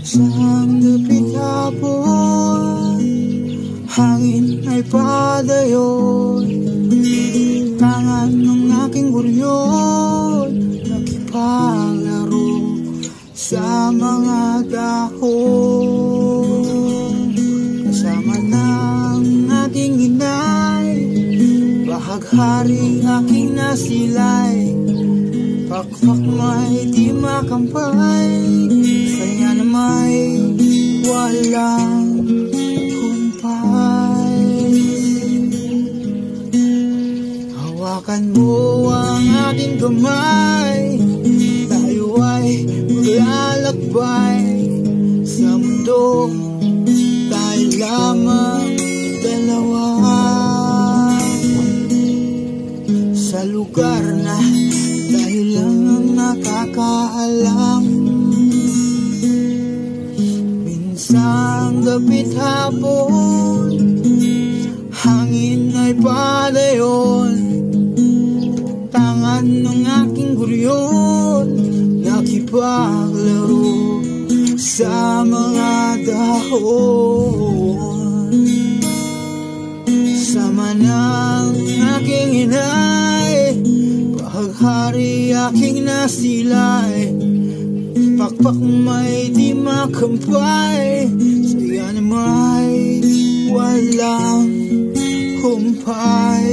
Isang dapit hapon, hangin ay padayon. Tangan ng aking guryon, nakipaglaro sa mga dahon. Kasama ng aking inay, bahaghari aking nasilay. Pakpak may di makampay, saya na may walang humpay. Hawakan mo ang aking kamay, tayo ay maglalakbay sa mundo, tayo lamang dalawa. Sa lugar na tayo lang ang nakakaalam. Minsang gabit hapon, hangin ay padayon. Tangan ng aking guryon, nakipaglaro sa mga dahon. Sama ng aking inay, bahaghari aking nasilay. Pakpak may di makampay, saya na may walang humpay.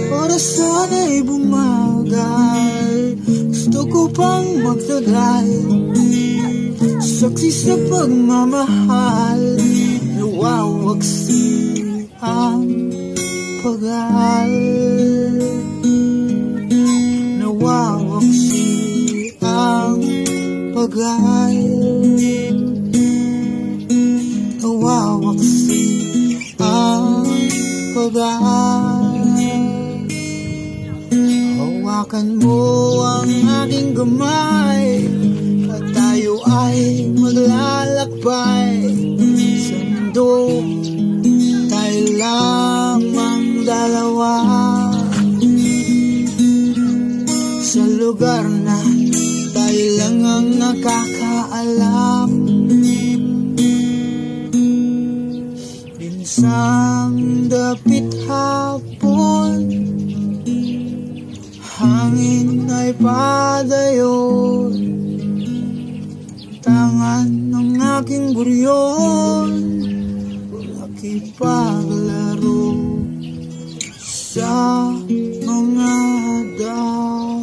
Orasan ay bumagal, gusto ko pang magtagal. Saksi sa pagmamahal, nawawaksi ang pagal. Nawawaksi ang pagal. Nawawaksi ang pagal. Hawakan mo ang aking kamay, at tayo ay maglalakbay sa mundo, tayo lamang dalawa. Sa lugar na tayo lang ang nakakaalam. Minsang dapit hapon, hangin ay padayon. Tangan ng aking guryon, nakipaglaro sa mga dahon.